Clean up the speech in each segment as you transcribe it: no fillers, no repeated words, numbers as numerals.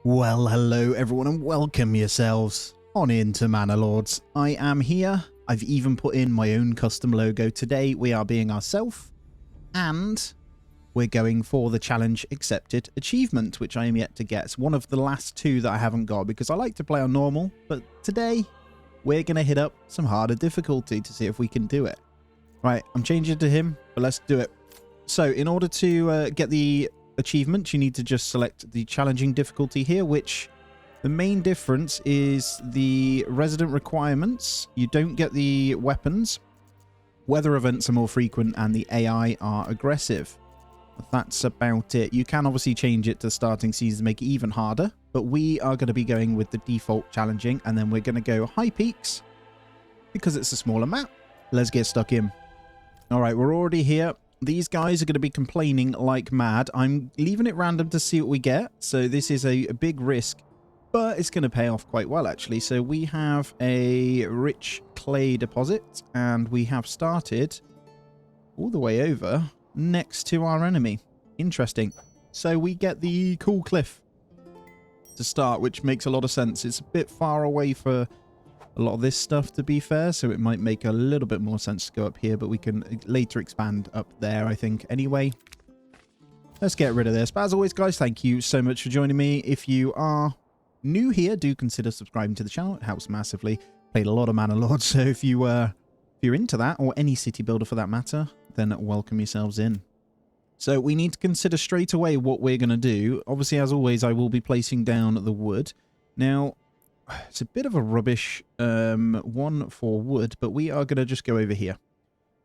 Well, hello everyone and welcome yourselves on into Manor Lords. I am here. I've even put in my own custom logo. Today we are being ourselves and we're going for the challenge accepted achievement, which I am yet to get. It's one of the last two that I haven't got because I like to play on normal, but today we're going to hit up some harder difficulty to see if we can do it. Right, I'm changing to him, but let's do it. So in order to get the achievement, you need to just select the challenging difficulty here, which the main difference is the resident requirements. You don't get the weapons. Weather events are more frequent and the AI are aggressive. That's about it. You can obviously change it to starting season to make it even harder, but we are going to be going with the default challenging, and then we're going to go high peaks because it's a smaller map. Let's get stuck in. All right, we're already here. These guys are going to be complaining like mad. I'm leaving it random to see what we get. So this is a big risk, but it's going to pay off quite well, actually. So we have a rich clay deposit, and we have started all the way over next to our enemy. Interesting. So we get the cool cliff to start, which makes a lot of sense. It's a bit far away for a lot of this stuff, to be fair, so it might make a little bit more sense to go up here, but we can later expand up there, I think. Anyway, let's get rid of this. But as always, guys, thank you so much for joining me. If you are new here, do consider subscribing to the channel. It helps massively. Played a lot of Manor Lords, so if you're into that, or any city builder for that matter, then welcome yourselves in. So we need to consider straight away what we're going to do. Obviously, as always, I will be placing down the wood. Now, it's a bit of a rubbish one for wood, but we are going to just go over here.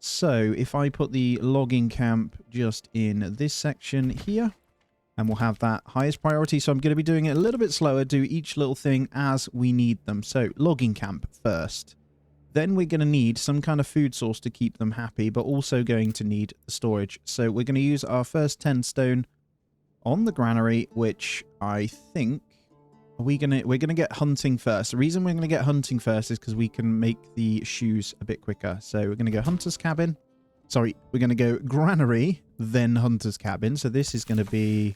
So if I put the logging camp just in this section here, and we'll have that highest priority. So I'm going to be doing it a little bit slower, do each little thing as we need them. So logging camp first. Then we're going to need some kind of food source to keep them happy, but also going to need the storage. So we're going to use our first 10 stone on the granary, which I think we're gonna get hunting first. The reason we're gonna get hunting first is because we can make the shoes a bit quicker. So we're gonna go hunter's cabin. Sorry, we're gonna go granary, then hunter's cabin. So this is gonna be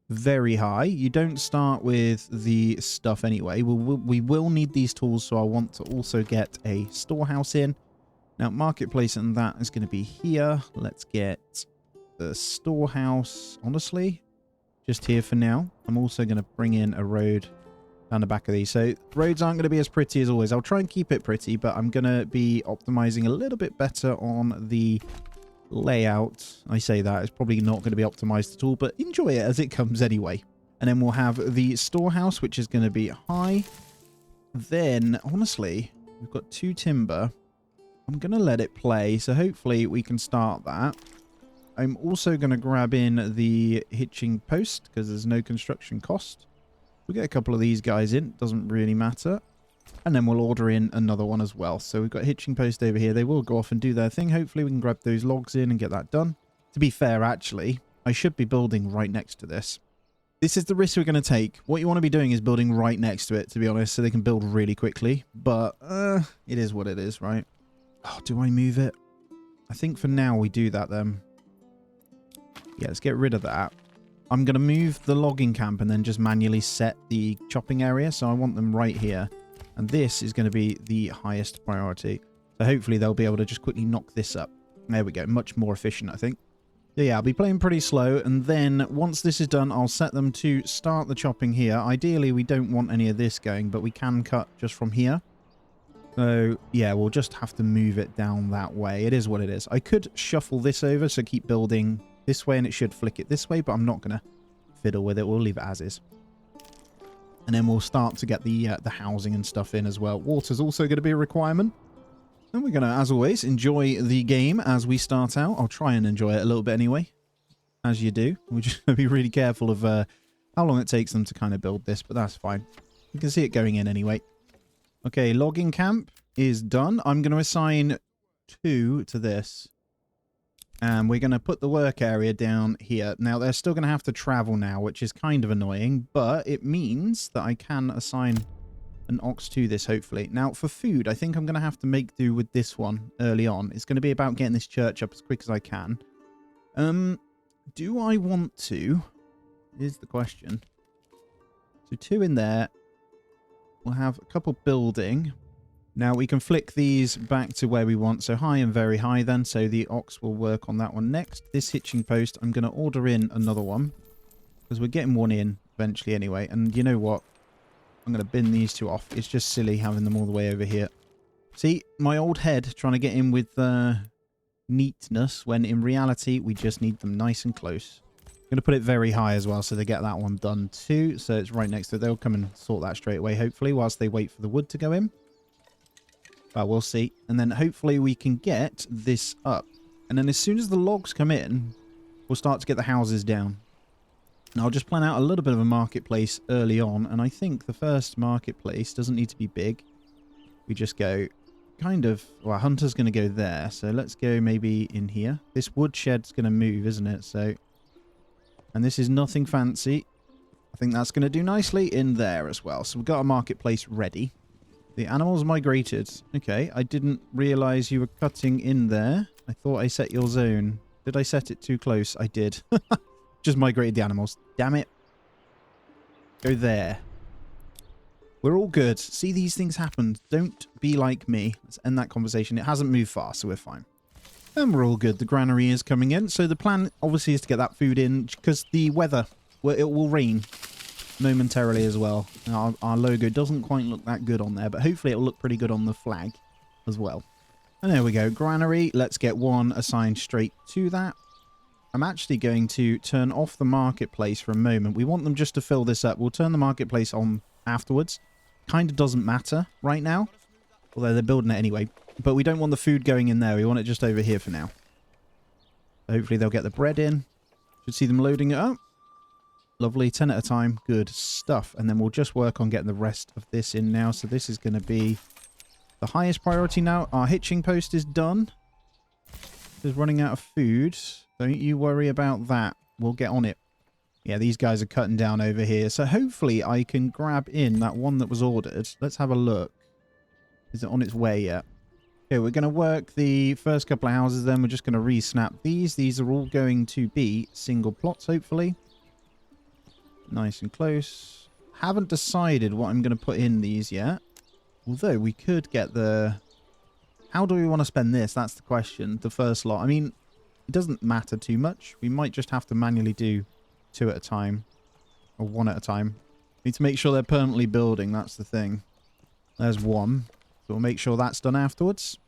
very high. You don't start with the stuff anyway. We will need these tools, so I want to also get a storehouse in. Now, marketplace and that is going to be here. Let's get the storehouse, honestly, just here for now. I'm also going to bring in a road down the back of these. So roads aren't going to be as pretty as always. I'll try and keep it pretty, but I'm going to be optimizing a little bit better on the layout. I say that, it's probably not going to be optimized at all, but enjoy it as it comes anyway. And then we'll have the storehouse, which is going to be high. Then, honestly, we've got 2 timber. I'm going to let it play, so hopefully we can start that. I'm also going to grab in the hitching post because there's no construction cost. We'll get a couple of these guys in. Doesn't really matter. And then we'll order in another one as well. So we've got a hitching post over here. They will go off and do their thing. Hopefully we can grab those logs in and get that done. To be fair, actually, I should be building right next to this. This is the risk we're going to take. What you want to be doing is building right next to it, to be honest, so they can build really quickly. But it is what it is, right? Oh, do I move it? I think for now we do that then. Yeah, let's get rid of that. I'm going to move the logging camp and then just manually set the chopping area. So I want them right here. And this is going to be the highest priority. So hopefully they'll be able to just quickly knock this up. There we go. Much more efficient, I think. So yeah, I'll be playing pretty slow. And then once this is done, I'll set them to start the chopping here. Ideally, we don't want any of this going, but we can cut just from here. So yeah, we'll just have to move it down that way. It is what it is. I could shuffle this over, so keep building this way and it should flick it this way, but I'm not going to fiddle with it. We'll leave it as is. And then we'll start to get the housing and stuff in as well. Water's also going to be a requirement. And we're going to, as always, enjoy the game as we start out. I'll try and enjoy it a little bit anyway, as you do. We're just going to be really careful of how long it takes them to kind of build this, but that's fine. You can see it going in anyway. Okay, logging camp is done. I'm going to assign 2 to this. And we're going to put the work area down here. Now, they're still going to have to travel now, which is kind of annoying, but it means that I can assign an ox to this, hopefully. Now, for food, I think I'm going to have to make do with this one early on. It's going to be about getting this church up as quick as I can. Do I want to? Here's the question. So 2 in there. We'll have a couple building. Now we can flick these back to where we want. So high and very high then. So the ox will work on that one next. This hitching post, I'm going to order in another one. Because we're getting one in eventually anyway. And you know what? I'm going to bin these 2 off. It's just silly having them all the way over here. See, my old head trying to get in with neatness when in reality we just need them nice and close. I'm going to put it very high as well so they get that one done too. So it's right next to it. They'll come and sort that straight away hopefully whilst they wait for the wood to go in. But we'll see. And then hopefully we can get this up. And then as soon as the logs come in, we'll start to get the houses down. And I'll just plan out a little bit of a marketplace early on. And I think the first marketplace doesn't need to be big. We just go kind of... Well, Hunter's going to go there. So let's go maybe in here. This woodshed's going to move, isn't it? So... And this is nothing fancy. I think that's going to do nicely in there as well. So we've got a marketplace ready. The animals migrated. Okay, I didn't realise you were cutting in there. I thought I set your zone. Did I set it too close? I did. Just migrated the animals. Damn it. Go there. We're all good. See, these things happen. Don't be like me. Let's end that conversation. It hasn't moved far, so we're fine. And we're all good. The granary is coming in. So the plan, obviously, is to get that food in because the weather, well, it will rain momentarily as well. Our logo doesn't quite look that good on there, but hopefully it'll look pretty good on the flag as well. And there we go. Granary. Let's get one assigned straight to that. I'm actually going to turn off the marketplace for a moment. We want them just to fill this up. We'll turn the marketplace on afterwards. Kind of doesn't matter right now, although they're building it anyway. But we don't want the food going in there. We want it just over here for now. Hopefully they'll get the bread in. Should see them loading it up. Lovely. 10 at a time. Good stuff. And then we'll just work on getting the rest of this in now. So this is going to be the highest priority now. Our hitching post is done. Just running out of food. Don't you worry about that. We'll get on it. Yeah, these guys are cutting down over here. So hopefully I can grab in that one that was ordered. Let's have a look. Is it on its way yet? Okay, we're going to work the first couple of houses then. We're just going to re-snap these. These are all going to be single plots, hopefully. Nice and close. Haven't decided what I'm going to put in these yet. Although we could get the... How do we want to spend this? That's the question. The first lot. I mean, it doesn't matter too much. We might just have to manually do 2 at a time. Or 1 at a time. Need to make sure they're permanently building. That's the thing. There's 1. So we'll make sure that's done afterwards.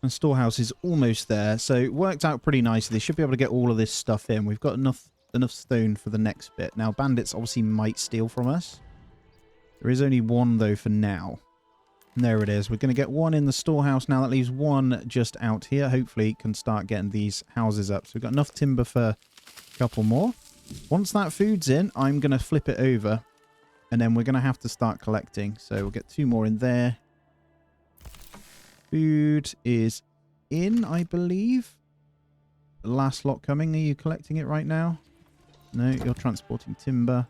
And storehouse is almost there. So it worked out pretty nicely. They should be able to get all of this stuff in. We've got enough stone for the next bit. Now, bandits obviously might steal from us. There is only 1, though, for now. And there it is. We're going to get 1 in the storehouse now. That leaves 1 just out here. Hopefully, can start getting these houses up. So we've got enough timber for a couple more. Once that food's in, I'm going to flip it over. And then we're going to have to start collecting. So we'll get 2 more in there. Food is in, I believe. The last lot coming. Are you collecting it right now? No, you're transporting timber.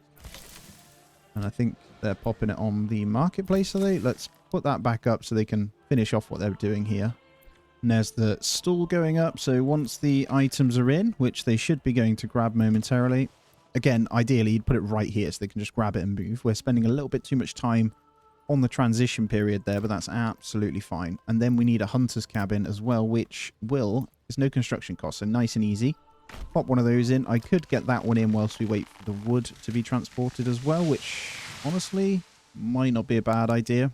And I think they're popping it on the marketplace, are they? Let's put that back up so they can finish off what they're doing here. And there's the stall going up. So once the items are in, which they should be going to grab momentarily. Again, ideally, you'd put it right here so they can just grab it and move. We're spending a little bit too much time on the transition period there, but that's absolutely fine. And then we need a hunter's cabin as well, which is no construction cost, so nice and easy. Pop one of those in. I could get that one in whilst we wait for the wood to be transported as well, which honestly might not be a bad idea.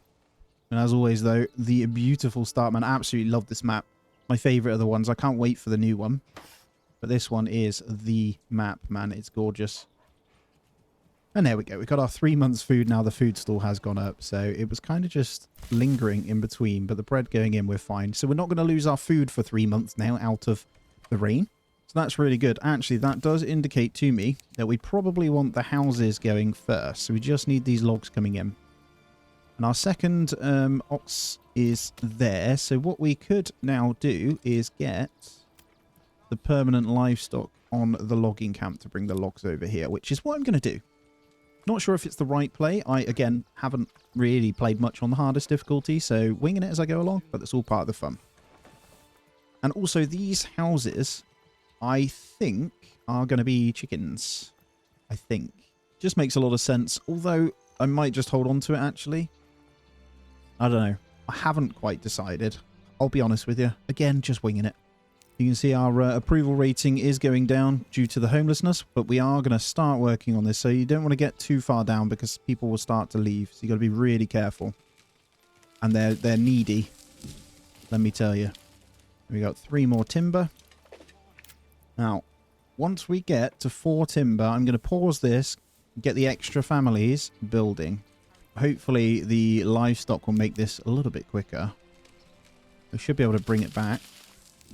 And as always, though, the beautiful start, man. I absolutely love this map. My favourite of the ones. I can't wait for the new one. But this one is the map, man. It's gorgeous. And there we go. We've got our 3 months food now. The food store has gone up. So it was kind of just lingering in between. But the bread going in, we're fine. So we're not going to lose our food for 3 months now out of the rain. So that's really good. Actually, that does indicate to me that we probably want the houses going first. So we just need these logs coming in. And our second ox is there. So what we could now do is get the permanent livestock on the logging camp to bring the logs over here, which is what I'm going to do. Not sure if it's the right play. I, again, haven't really played much on the hardest difficulty, so winging it as I go along, but it's all part of the fun. And also, these houses, I think, are going to be chickens. I think. Just makes a lot of sense. Although, I might just hold on to it, actually. I don't know. I haven't quite decided. I'll be honest with you. Again, just winging it. You can see our approval rating is going down due to the homelessness, but we are going to start working on this. So you don't want to get too far down because people will start to leave. So you got to be really careful. And they're needy. Let me tell you. We got 3 more timber. Now, once we get to 4 timber, I'm going to pause this, get the extra families building. Hopefully the livestock will make this a little bit quicker. We should be able to bring it back.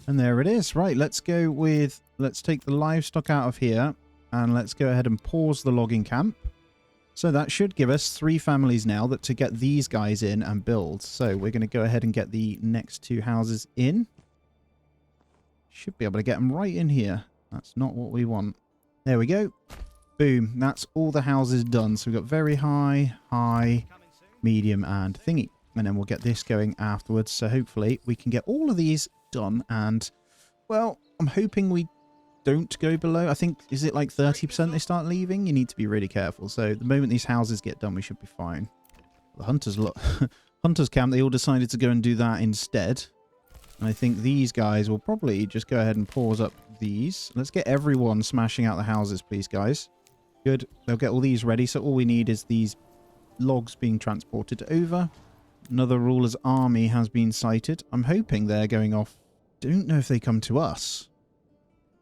And there it is. Right, let's go with... Let's take the livestock out of here. And let's go ahead and pause the logging camp. So that should give us 3 families now to get these guys in and build. So we're going to go ahead and get the next 2 houses in. Should be able to get them right in here. That's not what we want. There we go. Boom. That's all the houses done. So we've got very high, high, medium, and thingy. And then we'll get this going afterwards. So hopefully we can get all of these done. And, well, I'm hoping we don't go below. I think, is it like 30% they start leaving? You need to be really careful. So the moment these houses get done, we should be fine. The hunters, look, hunters camp, they all decided to go and do that instead. And I think these guys will probably just go ahead and pause up these. Let's get everyone smashing out the houses, please, guys. Good. They'll get all these ready. So all we need is these logs being transported over. Another ruler's army has been sighted. I'm hoping they're going off. Don't know if they come to us,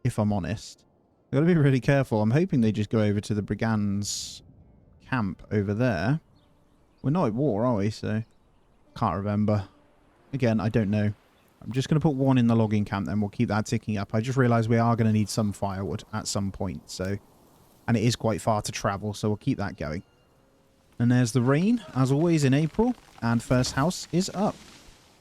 if I'm honest. I've got to be really careful. I'm hoping they just go over to the brigands' camp over there. We're not at war, are we? So, can't remember. Again, I don't know. I'm just going to put 1 in the logging camp, then we'll keep that ticking up. I just realised we are going to need some firewood at some point, so... And it is quite far to travel, so we'll keep that going. And there's the rain, as always, in April. And first house is up.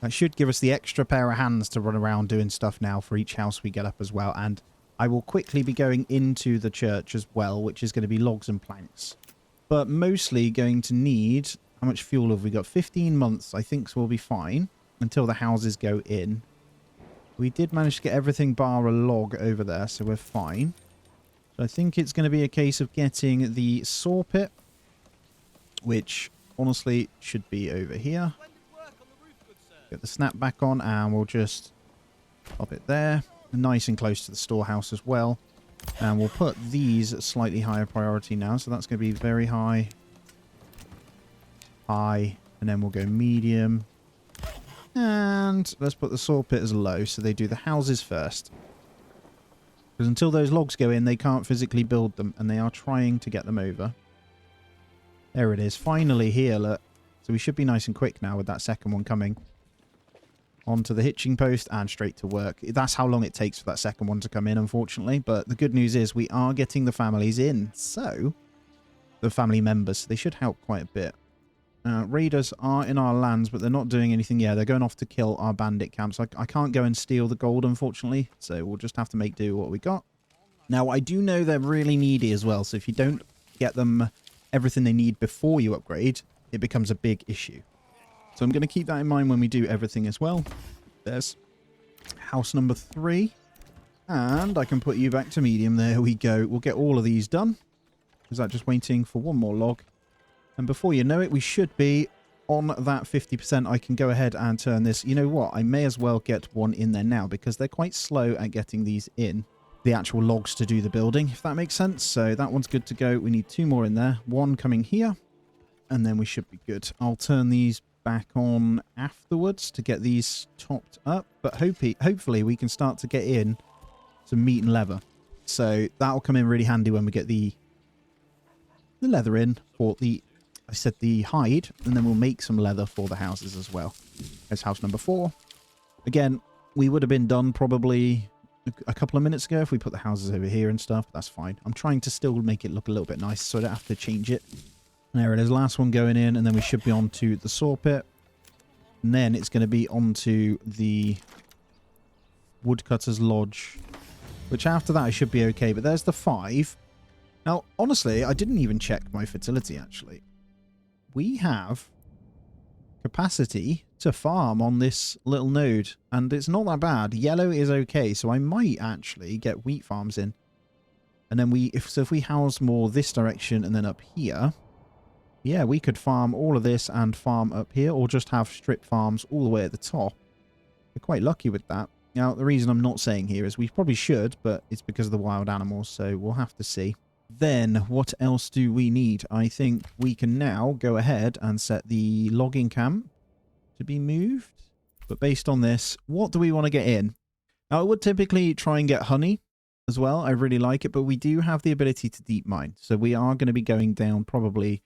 That should give us the extra pair of hands to run around doing stuff now for each house we get up as well. And I will quickly be going into the church as well, which is going to be logs and planks. But mostly going to need... How much fuel have we got? 15 months, I think, so we'll be fine until the houses go in. We did manage to get everything bar a log over there, so we're fine. So I think it's going to be a case of getting the saw pit, which honestly should be over here. Get the snap back on and we'll just pop it there. Nice and close to the storehouse as well. And we'll put these at slightly higher priority now. So that's going to be very high, high, and then we'll go medium. And let's put the saw pit as low so they do the houses first. Because until those logs go in, they can't physically build them, and they are trying to get them over. There it is, finally here, look. So we should be nice and quick now with that second one coming. Onto the hitching post and straight to work. That's how long it takes for that second one to come in, unfortunately. But the good news is we are getting the families in. So, the family members, they should help quite a bit. Raiders are in our lands, but they're not doing anything. Yeah, they're going off to kill our bandit camps. I can't go and steal the gold, unfortunately. So we'll just have to make do what we got. Now, I do know they're really needy as well. So if you don't get them everything they need before you upgrade, it becomes a big issue. So I'm going to keep that in mind when we do everything as well. There's house number 3. And I can put you back to medium. There we go. We'll get all of these done. Is that just waiting for one more log? And before you know it, we should be on that 50%. I can go ahead and turn this. You know what? I may as well get one in there now because they're quite slow at getting these in. The actual logs to do the building, if that makes sense. So that one's good to go. We need 2 more in there. 1 coming here. And then we should be good. I'll turn these back on afterwards to get these topped up. But hopefully we can start to get in some meat and leather. So that'll come in really handy when we get the leather in for the... I said the hide, and then we'll make some leather for the houses as well. There's house number 4. Again, we would have been done probably a couple of minutes ago if we put the houses over here and stuff. That's fine. I'm trying to still make it look a little bit nice so I don't have to change it. There it is. Last one going in, and then we should be on to the saw pit. And then it's going to be onto the woodcutter's lodge, which after that I should be okay. But there's the 5. Now, honestly, I didn't even check my fertility, actually. We have capacity to farm on this little node, and it's not that bad. Yellow is okay, so I might actually get wheat farms in. And then if we house more this direction and then up here, Yeah, we could farm all of this and farm up here, or just have strip farms all the way at the top. We're quite lucky with that. Now, the reason I'm not saying here is we probably should, but it's because of the wild animals, so we'll have to see. Then, what else do we need? I think we can now go ahead and set the logging camp to be moved. But based on this, what do we want to get in? Now, I would typically try and get honey as well. I really like it, but we do have the ability to deep mine. So we are going to be going down probably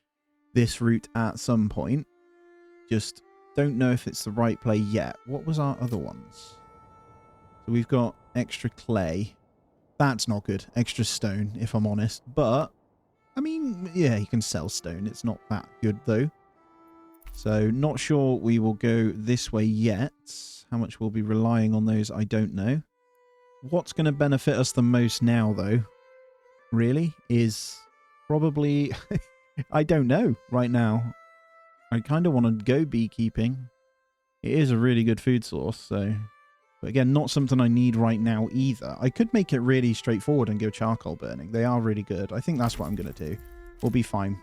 this route at some point. Just don't know if it's the right play yet. What was our other ones? So we've got extra clay. That's not good. Extra stone, if I'm honest. But, I mean, yeah, you can sell stone. It's not that good, though. So, not sure we will go this way yet. How much we'll be relying on those, I don't know. What's going to benefit us the most now, though, really, is probably... I don't know right now. I kind of want to go beekeeping. It is a really good food source, so... But again, not something I need right now either. I could make it really straightforward and go charcoal burning. They are really good. I think that's what I'm going to do. We'll be fine.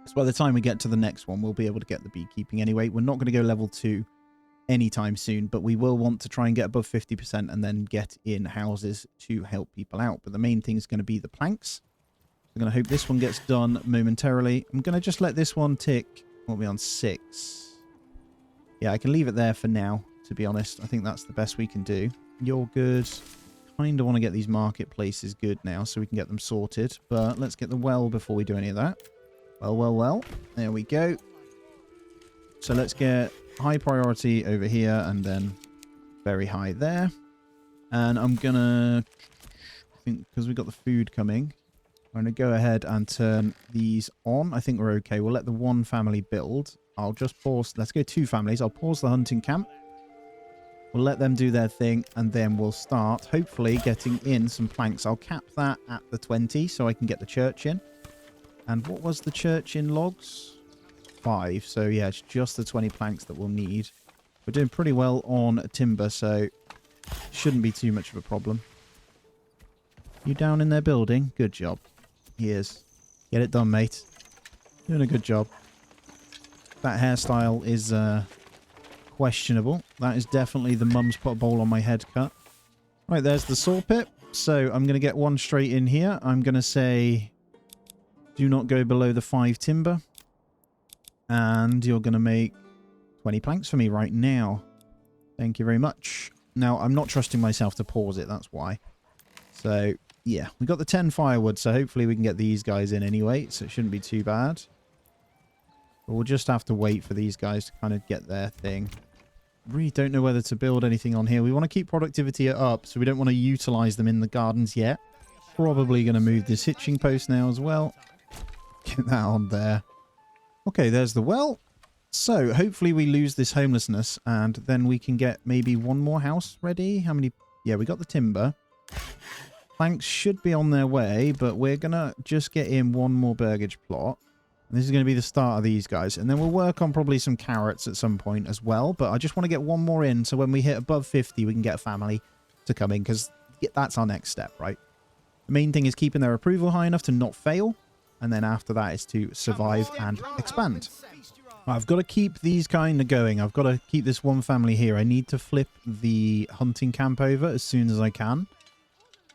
So by the time we get to the next one, we'll be able to get the beekeeping anyway. We're not going to go level 2 anytime soon, but we will want to try and get above 50% and then get in houses to help people out. But the main thing is going to be the planks. I'm going to hope this one gets done momentarily. I'm going to just let this one tick. We'll be on 6. Yeah, I can leave it there for now. To be honest, I think that's the best we can do. You're good. Kind of want to get these marketplaces good now so we can get them sorted. But let's get the well before we do any of that. Well. There we go. So let's get high priority over here and then very high there. And I'm going to, I think because we've got the food coming, I'm going to go ahead and turn these on. I think we're okay. We'll let the one family build. I'll just pause. Let's go 2 families. I'll pause the hunting camp. We'll let them do their thing, and then we'll start, hopefully, getting in some planks. I'll cap that at the 20, so I can get the church in. And what was the church in logs? 5. So, yeah, it's just the 20 planks that we'll need. We're doing pretty well on timber, so shouldn't be too much of a problem. You down in their building? Good job. He is. Get it done, mate. Doing a good job. That hairstyle is... questionable. That is definitely the mum's put a bowl on my head cut. Right, there's the saw pit. So I'm going to get one straight in here. I'm going to say do not go below the 5 timber. And you're going to make 20 planks for me right now. Thank you very much. Now, I'm not trusting myself to pause it. That's why. So, yeah. We got the 10 firewood. So hopefully we can get these guys in anyway. So it shouldn't be too bad. But we'll just have to wait for these guys to kind of get their thing. Really don't know whether to build anything on here. We want to keep productivity up, so we don't want to utilize them in the gardens yet. Probably going to move this hitching post now as well. Get that on there. Okay, there's the well. So, hopefully we lose this homelessness, and then we can get maybe one more house ready. How many? Yeah, we got the timber. Planks should be on their way, but we're going to just get in one more burgage plot. This is going to be the start of these guys. And then we'll work on probably some carrots at some point as well. But I just want to get one more in. So when we hit above 50, we can get a family to come in. Because that's our next step, right? The main thing is keeping their approval high enough to not fail. And then after that is to survive and expand. I've got to keep these kind of going. I've got to keep this one family here. I need to flip the hunting camp over as soon as I can.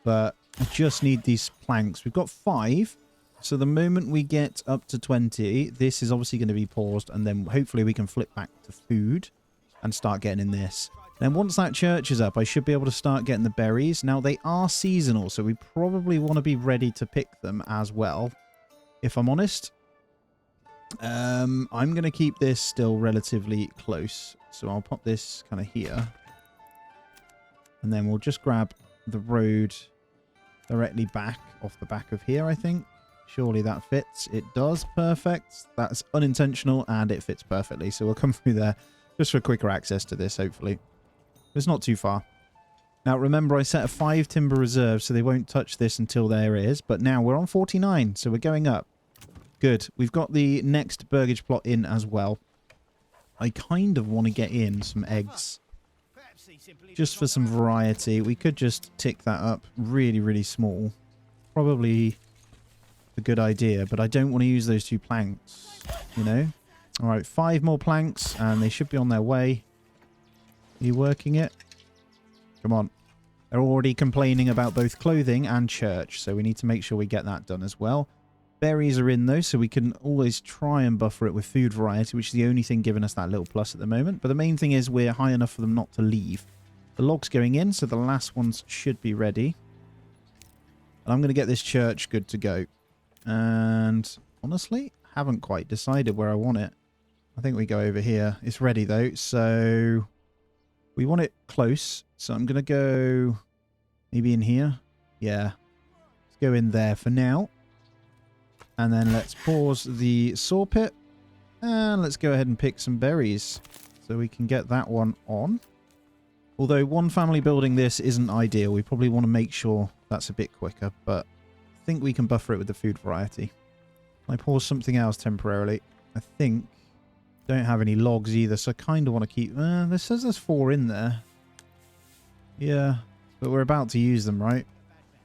But I just need these planks. We've got 5. So the moment we get up to 20, this is obviously going to be paused, and then hopefully we can flip back to food and start getting in this. Then once that church is up, I should be able to start getting the berries. Now, they are seasonal, so we probably want to be ready to pick them as well, if I'm honest. I'm going to keep this still relatively close, so I'll pop this kind of here. And then we'll just grab the road directly back off the back of here, I think. Surely that fits. It does. Perfect. That's unintentional and it fits perfectly. So we'll come through there just for quicker access to this, hopefully. It's not too far. Now, remember, I set a 5 timber reserve, so they won't touch this until there is. But now we're on 49, so we're going up. Good. We've got the next burgage plot in as well. I kind of want to get in some eggs. Just for some variety. We could just tick that up really, really small. Probably... a good idea, but I don't want to use those 2 planks, you know? All right, 5 more planks, and they should be on their way. Are you working it? Come on. They're already complaining about both clothing and church, so we need to make sure we get that done as well. Berries are in, though, so we can always try and buffer it with food variety, which is the only thing giving us that little plus at the moment. But the main thing is we're high enough for them not to leave. The log's going in, so the last ones should be ready. And I'm going to get this church good to go. And honestly, haven't quite decided where I want it. I think we go over here. It's ready, though, so we want it close. So I'm going to go maybe in here. Yeah. Let's go in there for now. And then let's pause the saw pit. And let's go ahead and pick some berries so we can get that one on. Although 1 family building this isn't ideal. We probably want to make sure that's a bit quicker. But I think we can buffer it with the food variety. I pause something else temporarily. I think don't have any logs either. So I kind of want to keep... this says there's 4 in there. Yeah. But we're about to use them, right?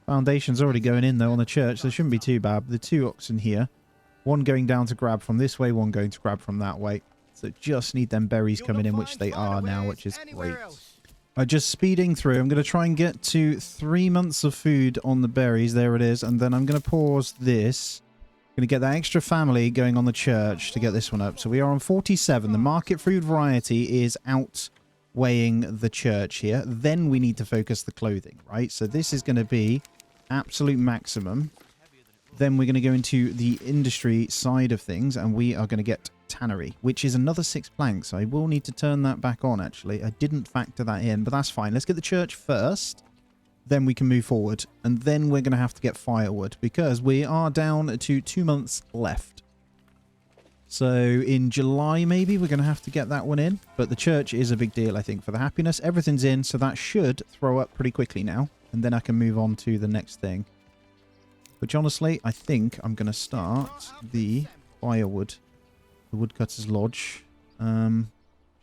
Foundation's already going in, though, on the church, so it shouldn't be too bad. The 2 oxen here. 1 going down to grab from this way, 1 going to grab from that way. So just need them berries coming in, which they are now, which is great. Just speeding through. I'm going to try and get to 3 months of food on the berries. There it is. And then I'm going to pause this. I'm going to get that extra family going on the church to get this one up. So we are on 47. The market food variety is outweighing the church here. Then we need to focus the clothing, right? So this is going to be absolute maximum. Then we're going to go into the industry side of things, and we are going to get tannery, which is another 6 planks. I will need to turn that back on, actually. I didn't factor that in, but that's fine. Let's get the church first. Then we can move forward. And then we're going to have to get firewood, because we are down to 2 months left. So in July, maybe, we're going to have to get that one in. But the church is a big deal, I think, for the happiness. Everything's in, so that should throw up pretty quickly now. And then I can move on to the next thing. Which, honestly, I think I'm going to start the firewood. The woodcutter's lodge.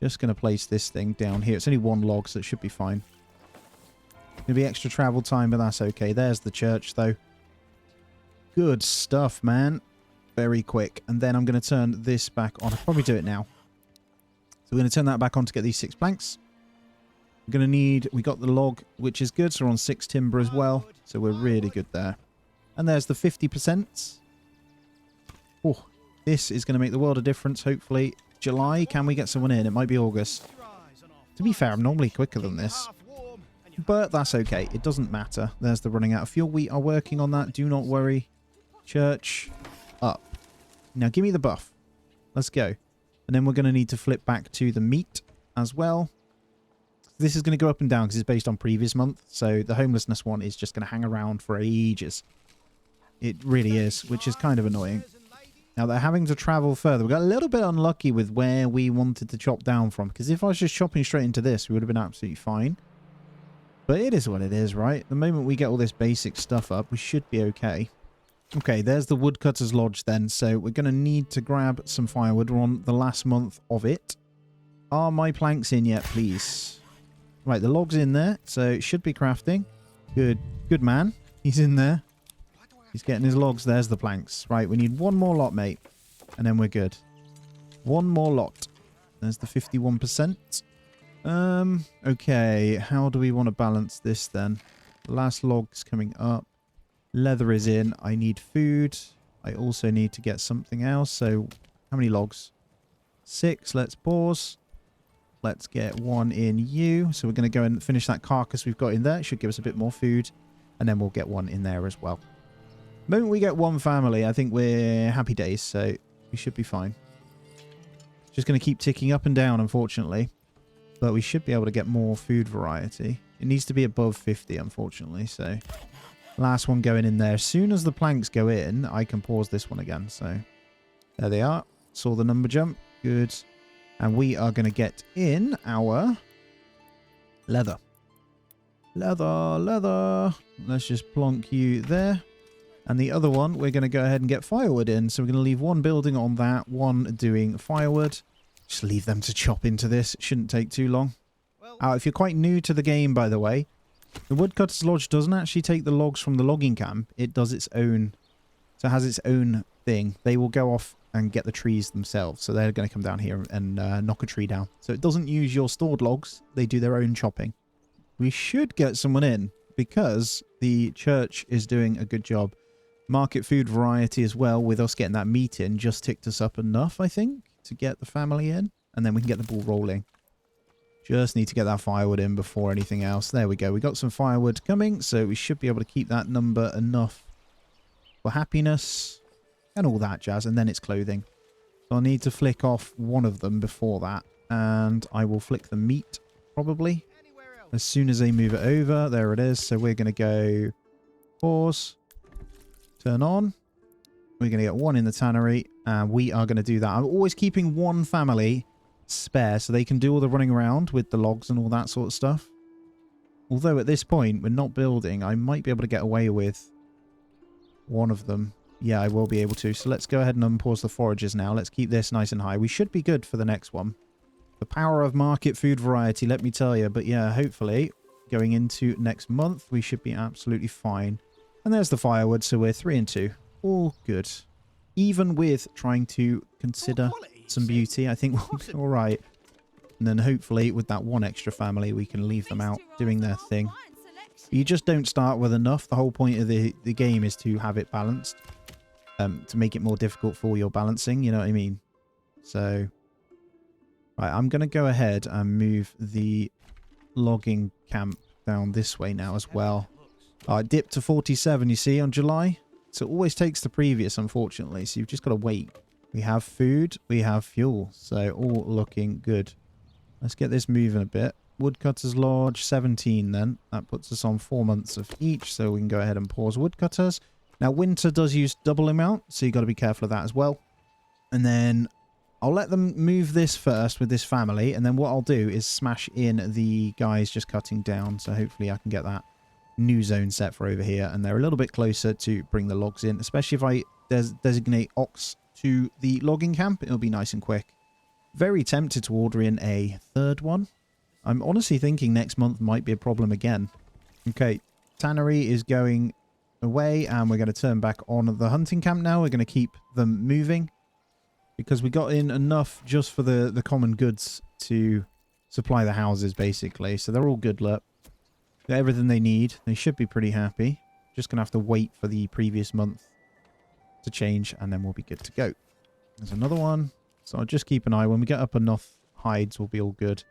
Just going to place this thing down here. It's only 1 log, so it should be fine. Going to be extra travel time, but that's okay. There's the church, though. Good stuff, man. Very quick. And then I'm going to turn this back on. I'll probably do it now. So we're going to turn that back on to get these 6 planks. We're going to need... We got the log, which is good. So we're on 6 timber as well. So we're really good there. And there's the 50%. Oh, this is going to make the world of difference, hopefully. July, can we get someone in? It might be August. To be fair, I'm normally quicker than this. But that's okay. It doesn't matter. There's the running out of fuel. We are working on that. Do not worry. Church up. Now, give me the buff. Let's go. And then we're going to need to flip back to the meat as well. This is going to go up and down because it's based on previous month. So the homelessness one is just going to hang around for ages. It really is, which is kind of annoying. Now, they're having to travel further. We got a little bit unlucky with where we wanted to chop down from. Because if I was just chopping straight into this, we would have been absolutely fine. But it is what it is, right? The moment we get all this basic stuff up, we should be okay. Okay, there's the woodcutter's lodge then. So we're going to need to grab some firewood. We're on the last month of it. Are my planks in yet, please? Right, the log's in there. So it should be crafting. Good. Good man. He's in there. He's getting his logs. There's the planks. Right, we need 1 more lot, mate. And then we're good. 1 more lot. There's the 51%. Okay. How do we want to balance this then? The last log's coming up. Leather is in. I need food. I also need to get something else. So, how many logs? 6. Let's pause. Let's get 1 in you. So, we're going to go and finish that carcass we've got in there. It should give us a bit more food. And then we'll get 1 in there as well. The moment we get 1 family, I think we're happy days. So, we should be fine. Just going to keep ticking up and down, unfortunately. But we should be able to get more food variety. It needs to be above 50, unfortunately. So, last one going in there. As soon as the planks go in, I can pause this one again. So, there they are. Saw the number jump. Good. And we are going to get in our leather. Leather, leather. Let's just plonk you there. And the other one, we're going to go ahead and get firewood in. So, we're going to leave 1 building on that, 1 doing firewood. Just leave them to chop into this. It shouldn't take too long. If you're quite new to the game, by the way, the Woodcutter's Lodge doesn't actually take the logs from the logging camp. It does its own So it has its own thing. They will go off and get the trees themselves. So they're going to come down here and knock a tree down. So it doesn't use your stored logs. They do their own chopping. We should get someone in because the church is doing a good job. Market food variety as well, with us getting that meat in, just ticked us up enough, I think, to get the family in. And then we can get the ball rolling. Just need to get that firewood in before anything else. There we go. We got some firewood coming, so we should be able to keep that number enough for happiness and all that jazz. And then it's clothing. So I'll need to flick off one of them before that. And I will flick the meat, probably. As soon as they move it over. There it is. So we're going to go pause. Turn on. We're going to get one in the tannery. And we are going to do that. I'm always keeping one family spare so they can do all the running around with the logs and all that sort of stuff. Although at this point, we're not building. I might be able to get away with one of them. Yeah, I will be able to. So let's go ahead and unpause the forages now. Let's keep this nice and high. We should be good for the next one. The power of market food variety, let me tell you. But yeah, hopefully, going into next month, we should be absolutely fine. And there's the firewood, so we're 3 and 2. All good. Even with trying to consider some beauty, I think we'll be all right. And then hopefully with that one extra family, we can leave them out doing their thing. You just don't start with enough. The whole point of the game is to have it balanced. To make it more difficult for your balancing, you know what I mean? So, right, I'm going to go ahead and move the logging camp down this way now as well. It dipped to 47, you see, on July. So it always takes the previous, unfortunately. So you've just got to wait. We have food, we have fuel, so all looking good. Let's get this moving a bit. Woodcutters Lodge, 17 then. That puts us on 4 months of each, so we can go ahead and pause woodcutters. Now, winter does use double amount, so you've got to be careful of that as well. And then I'll let them move this first with this family, and then what I'll do is smash in the guys just cutting down, so hopefully I can get that new zone set for over here, and they're a little bit closer to bring the logs in, especially if I designate ox to the logging camp. It'll be nice and quick. Very tempted to order in a third one. I'm honestly thinking next month might be a problem again. Okay, tannery is going away, and we're going to turn back on the hunting camp now. We're going to keep them moving because we got in enough just for the common goods to supply the houses, basically. So they're all good, look. Got everything they need. They should be pretty happy. Just going to have to wait for the previous month to change, and then we'll be good to go. There's another one. So I'll just keep an eye. When we get up enough hides, we'll be all good.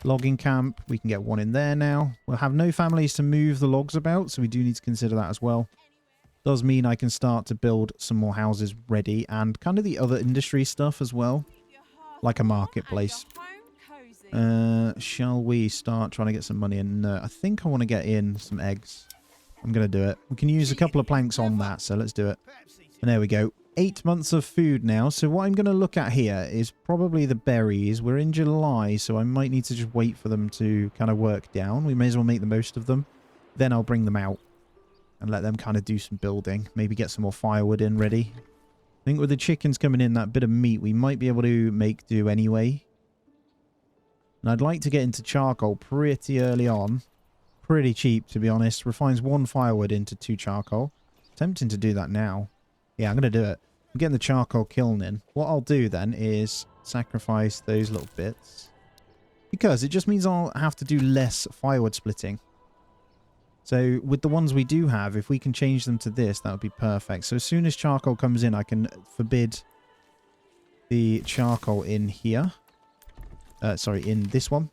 Logging camp. We can get one in there now. We'll have no families to move the logs about, so we do need to consider that as well. Does mean I can start to build some more houses ready, and kind of the other industry stuff as well. Like a marketplace. Shall we start trying to get some money in? No, I think I want to get in some eggs. I'm going to do it. We can use a couple of planks on that, so let's do it. And there we go. 8 months of food now. So what I'm going to look at here is probably the berries. We're in July, so I might need to just wait for them to kind of work down. We may as well make the most of them. Then I'll bring them out and let them kind of do some building. Maybe get some more firewood in ready. I think with the chickens coming in, that bit of meat, we might be able to make do anyway. And I'd like to get into charcoal pretty early on. Pretty cheap, to be honest. Refines 1 firewood into 2 charcoal. Tempting to do that now. Yeah, I'm going to do it. I'm getting the charcoal kiln in. What I'll do then is sacrifice those little bits. Because it just means I'll have to do less firewood splitting. So with the ones we do have, if we can change them to this, that would be perfect. So as soon as charcoal comes in, I can forbid the charcoal in here. Sorry, in this one.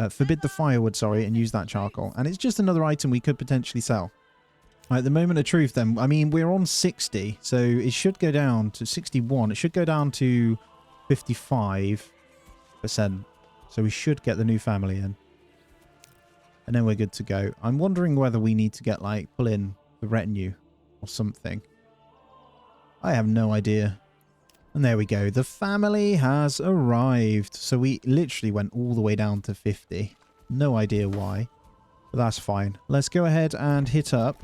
Forbid the firewood, sorry, and use that charcoal. And it's just another item we could potentially sell. Right, the moment of truth then. I mean, we're on 60, so it should go down to 61. It should go down to 55%. So we should get the new family in. And then we're good to go. I'm wondering whether we need to get, like, pull in the retinue or something. I have no idea. And there we go. The family has arrived. So we literally went all the way down to 50. No idea why. But that's fine. Let's go ahead and hit up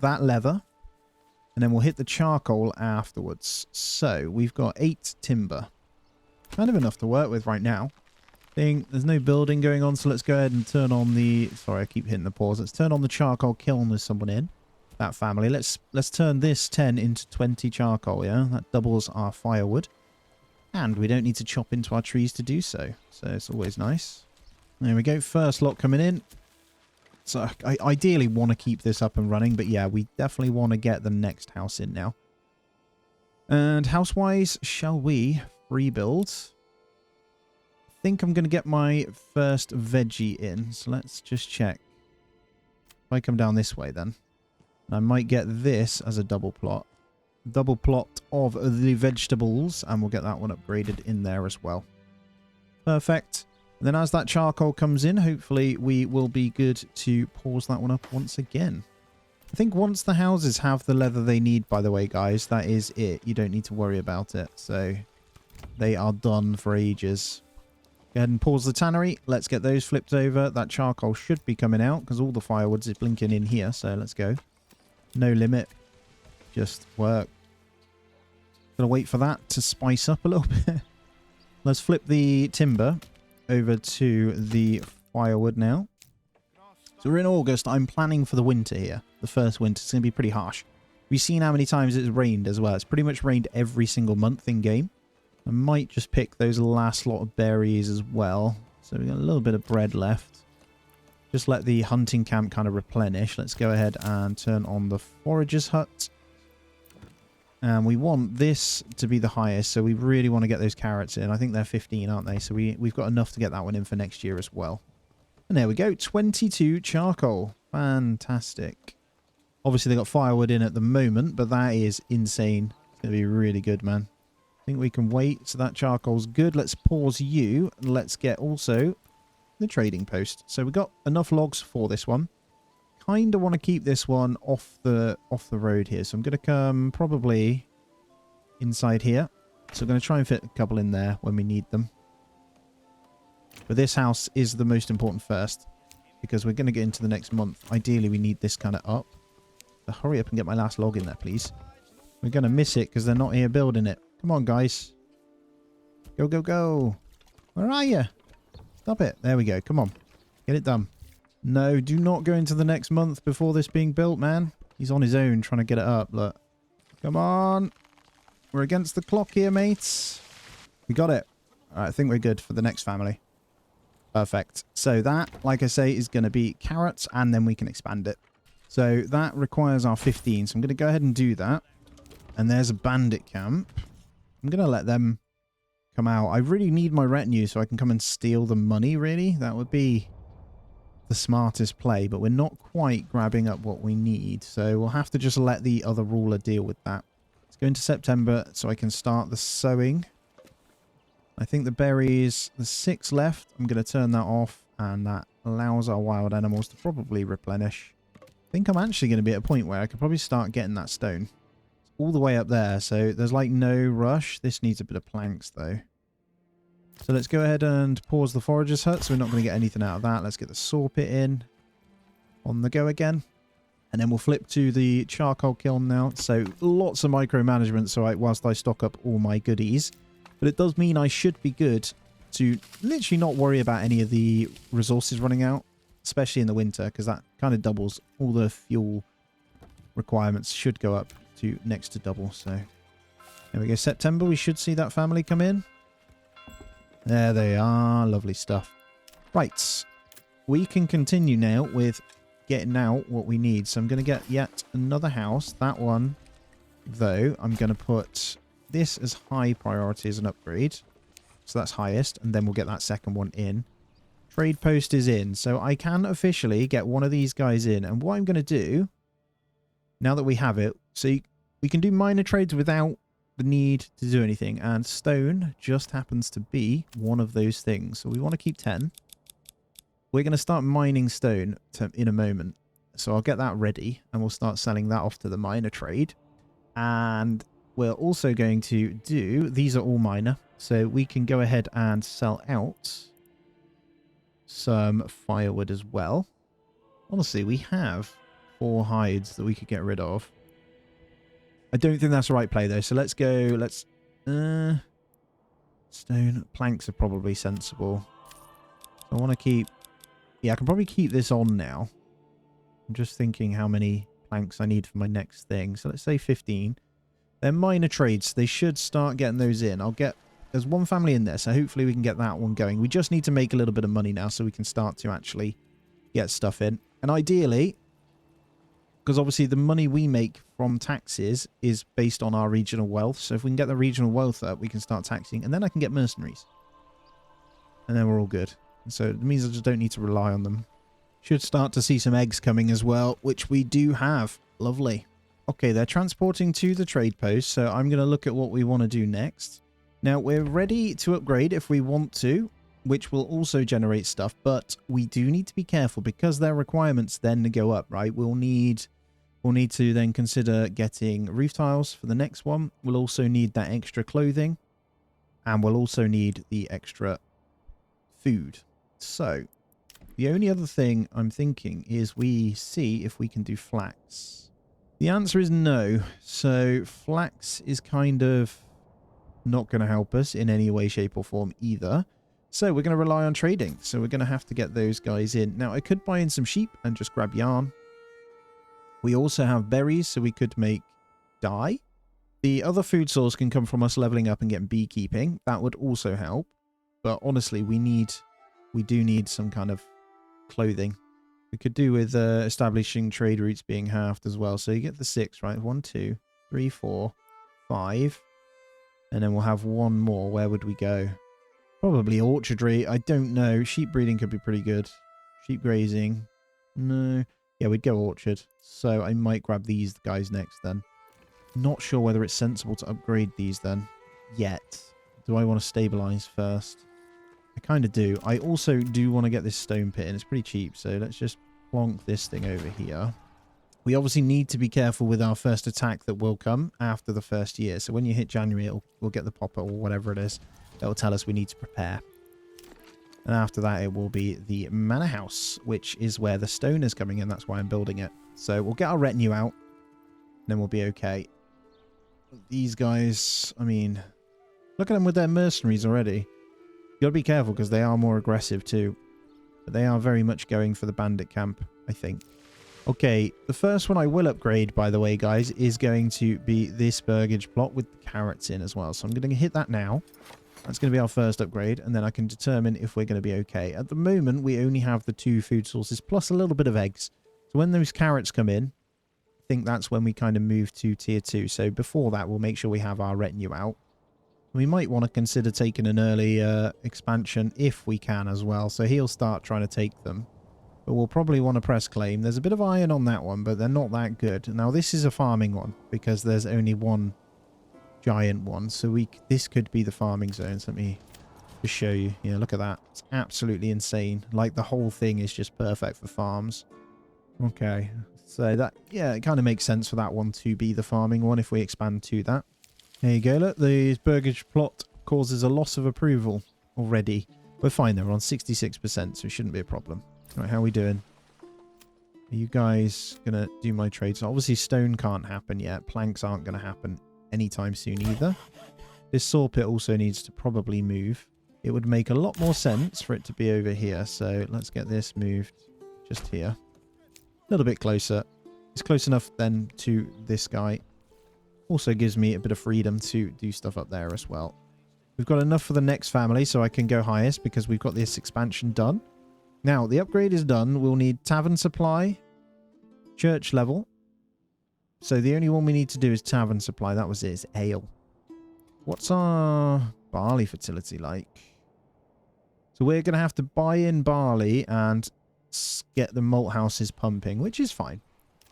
that leather. And then we'll hit the charcoal afterwards. So we've got 8 timber. Kind of enough to work with right now. There's no building going on, so let's go ahead and turn on the... Sorry, I keep hitting the pause. Let's turn on the charcoal kiln with someone in. that family. Let's turn this 10 into 20 charcoal, yeah? That doubles our firewood. And we don't need to chop into our trees to do so. So it's always nice. There we go. First lot coming in. So I ideally want to keep this up and running. But yeah, we definitely want to get the next house in now. And house-wise, shall we rebuild? I think I'm going to get my first veggie in. So let's just check. If I come down this way then. I might get this as a double plot. Double plot of the vegetables. And we'll get that one upgraded in there as well. Perfect. And then as that charcoal comes in, hopefully we will be good to pause that one up once again. I think once the houses have the leather they need, by the way, guys, that is it. You don't need to worry about it. So they are done for ages. Go ahead and pause the tannery. Let's get those flipped over. That charcoal should be coming out because all the firewoods is blinking in here. So let's go. No limit. Just work. Gonna wait for that to spice up a little bit. Let's flip the timber over to the firewood now. So we're in August. I'm planning for the winter here. The first winter. It's going to be pretty harsh. We've seen how many times it's rained as well. It's pretty much rained every single month in game. I might just pick those last lot of berries as well. So we've got a little bit of bread left. Just let the hunting camp kind of replenish. Let's go ahead and turn on the forager's hut. And we want this to be the highest. So we really want to get those carrots in. I think they're 15, aren't they? So we've got enough to get that one in for next year as well. And there we go. 22 charcoal. Fantastic. Obviously, they got firewood in at the moment, but that is insane. It's going to be really good, man. I think we can wait. So that charcoal's good. Let's pause you. And let's get also the trading post. So we got enough logs for this one. Kind of want to keep this one off the road here. So I'm going to come probably inside here. So I'm going to try and fit a couple in there when we need them. But this house is the most important first because we're going to get into the next month. Ideally, we need this kind of up. So hurry up and get my last log in there, please. We're going to miss it because they're not here building it. Come on, guys. Go, go, go. Where are you? Stop it. There we go. Come on. Get it done. No, do not go into the next month before this being built, man. He's on his own trying to get it up. Look. Come on. We're against the clock here, mates. We got it. All right, I think we're good for the next family. Perfect. So that, like I say, is going to be carrots, and then we can expand it. So that requires our 15. So I'm going to go ahead and do that. And there's a bandit camp. I'm going to let them come out. I really need my retinue so I can come and steal the money, really. That would be the smartest play, but we're not quite grabbing up what we need. So we'll have to just let the other ruler deal with that. Let's go into September so I can start the sowing. I think the berries, there's 6 left. I'm going to turn that off, and that allows our wild animals to probably replenish. I think I'm actually going to be at a point where I could probably start getting that stone. It's all the way up there, so there's like no rush. This needs a bit of planks, though. So let's go ahead and pause the forager's hut, so we're not going to get anything out of that. Let's get the saw pit in. On the go again. And then we'll flip to the charcoal kiln now. So lots of micromanagement, so whilst I stock up all my goodies. But it does mean I should be good to literally not worry about any of the resources running out, especially in the winter, because that kind of doubles. All the fuel requirements should go up to next to double. So there we go. September, we should see that family come in. There they are. Lovely stuff. Right. We can continue now with getting out what we need. So I'm going to get yet another house. That one, though, I'm going to put this as high priority as an upgrade. So that's highest. And then we'll get that second one in. Trade post is in. So I can officially get one of these guys in. And what I'm going to do, now that we have it, so we can do minor trades without the need to do anything, and stone just happens to be one of those things. So we want to keep 10. We're going to start mining stone in a moment, so I'll get that ready and we'll start selling that off to the miner trade. And we're also going to do, these are all minor, so we can go ahead and sell out some firewood as well. Honestly, we have 4 hides that we could get rid of. I don't think that's the right play, though. So let's go. Let's... stone. Planks are probably sensible. So I want to keep... Yeah, I can probably keep this on now. I'm just thinking how many planks I need for my next thing. So let's say 15. They're minor trades. They should start getting those in. There's one family in there, so hopefully we can get that one going. We just need to make a little bit of money now so we can start to actually get stuff in. And ideally, because obviously the money we make from taxes is based on our regional wealth. So if we can get the regional wealth up, we can start taxing. And then I can get mercenaries. And then we're all good. And so it means I just don't need to rely on them. Should start to see some eggs coming as well, which we do have. Lovely. Okay, they're transporting to the trade post. So I'm going to look at what we want to do next. Now, we're ready to upgrade if we want to, which will also generate stuff, but we do need to be careful because their requirements then go up, right? We'll need to then consider getting roof tiles for the next one. We'll also need that extra clothing, and we'll also need the extra food. So, the only other thing I'm thinking is we see if we can do flax. The answer is no. So, flax is kind of not going to help us in any way, shape or form either. So we're going to rely on trading. So we're going to have to get those guys in. Now I could buy in some sheep and just grab yarn. We also have berries, so we could make dye. The other food source can come from us leveling up and getting beekeeping. That would also help. But honestly, we do need some kind of clothing. We could do with establishing trade routes being halved as well. So you get the 6, right? 1, 2, 3, 4, 5. And then we'll have one more. Where would we go? Probably orchardry. I don't know. Sheep breeding could be pretty good. Sheep grazing. No. Yeah, we'd go orchard. So I might grab these guys next then. Not sure whether it's sensible to upgrade these then. Yet. Do I want to stabilize first? I kind of do. I also do want to get this stone pit in. It's pretty cheap. So let's just plonk this thing over here. We obviously need to be careful with our first attack that will come after the first year. So when you hit January, we'll get the popper or whatever it is. That will tell us we need to prepare. And after that, it will be the manor house, which is where the stone is coming in. That's why I'm building it. So we'll get our retinue out. And then we'll be okay. These guys, I mean, look at them with their mercenaries already. You gotta be careful because they are more aggressive too. But they are very much going for the bandit camp, I think. Okay, the first one I will upgrade, by the way, guys, is going to be this burgage plot with the carrots in as well. So I'm going to hit that now. That's going to be our first upgrade, and then I can determine if we're going to be okay. At the moment, we only have the 2 food sources, plus a little bit of eggs. So when those carrots come in, I think that's when we kind of move to tier 2. So before that, we'll make sure we have our retinue out. We might want to consider taking an early expansion if we can as well. So he'll start trying to take them. But we'll probably want to press claim. There's a bit of iron on that one, but they're not that good. Now, this is a farming one because there's only one giant one. So this could be the farming zones. Let me just show you. Yeah, look at that. It's absolutely insane. Like, the whole thing is just perfect for farms. Okay. So that, yeah, it kind of makes sense for that one to be the farming one if we expand to that. There you go. Look, the burgage plot causes a loss of approval already. We're fine though. We're on 66%, so it shouldn't be a problem. Right, how are we doing? Are you guys going to do my trades? Obviously, stone can't happen yet. Planks aren't going to happen anytime soon either. This saw pit also needs to probably move. It would make a lot more sense for it to be over here. So let's get this moved just here. A little bit closer. It's close enough then to this guy. Also gives me a bit of freedom to do stuff up there as well. We've got enough for the next family so I can go highest because we've got this expansion done. Now, the upgrade is done. We'll need tavern supply, church level. So the only one we need to do is tavern supply. That was it. It's ale. What's our barley fertility like? So we're going to have to buy in barley and get the malt houses pumping, which is fine.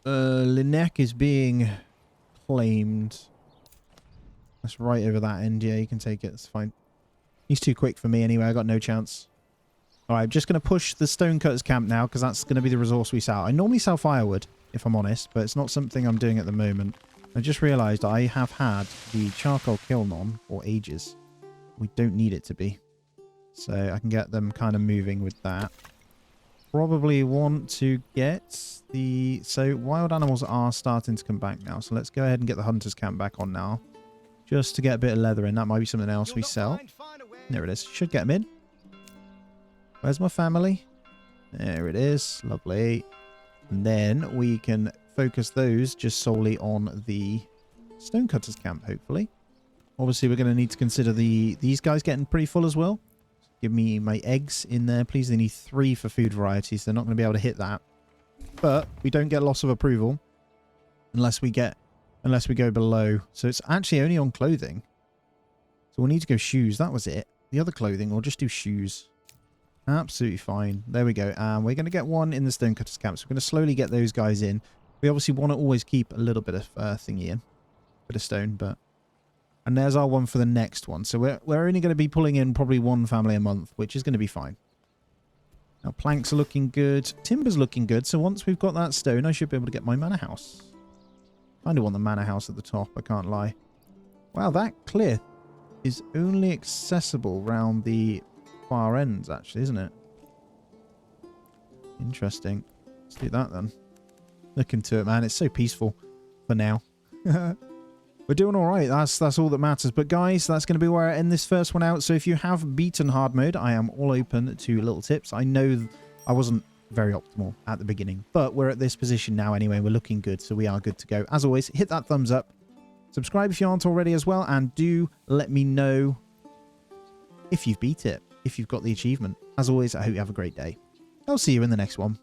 Linek is being claimed. That's right over that end. Yeah, you can take it. It's fine. He's too quick for me anyway. I got no chance. Alright, I'm just going to push the stonecutters camp now because that's going to be the resource we sell. I normally sell firewood, if I'm honest, but it's not something I'm doing at the moment. I just realised I have had the charcoal kiln on for ages. We don't need it to be. So I can get them kind of moving with that. Probably want to get the... So wild animals are starting to come back now. So let's go ahead and get the hunters camp back on now. Just to get a bit of leather in. That might be something else we sell. There it is. Should get them in. Where's my family? There it is. Lovely. And then we can focus those just solely on the stonecutters camp, hopefully. Obviously, we're going to need to consider these guys getting pretty full as well. Give me my eggs in there, please. They need 3 for food varieties. They're not going to be able to hit that. But we don't get loss of approval unless we go below. So it's actually only on clothing. So we'll need to go shoes. That was it. The other clothing, we'll just do shoes. Absolutely fine. There we go. And we're going to get 1 in the stonecutters camp. So we're going to slowly get those guys in. We obviously want to always keep a little bit of thingy in. Bit of stone, but... And there's our one for the next one. So we're only going to be pulling in probably 1 family a month, which is going to be fine. Now, planks are looking good. Timber's looking good. So once we've got that stone, I should be able to get my manor house. Kind of want the manor house at the top, I can't lie. Wow, that cliff is only accessible round the far ends, actually, isn't it? Interesting. Let's do that then. Look into it, man. It's so peaceful for now. We're doing all right. That's all that matters. But guys, that's going to be where I end this first one out. So if you have beaten hard mode, I am all open to little tips. I know I wasn't very optimal at the beginning, but we're at this position now anyway. We're looking good, so we are good to go. As always, hit that thumbs up. Subscribe if you aren't already as well, and do let me know if you've beat it, if you've got the achievement. As always, I hope you have a great day. I'll see you in the next one.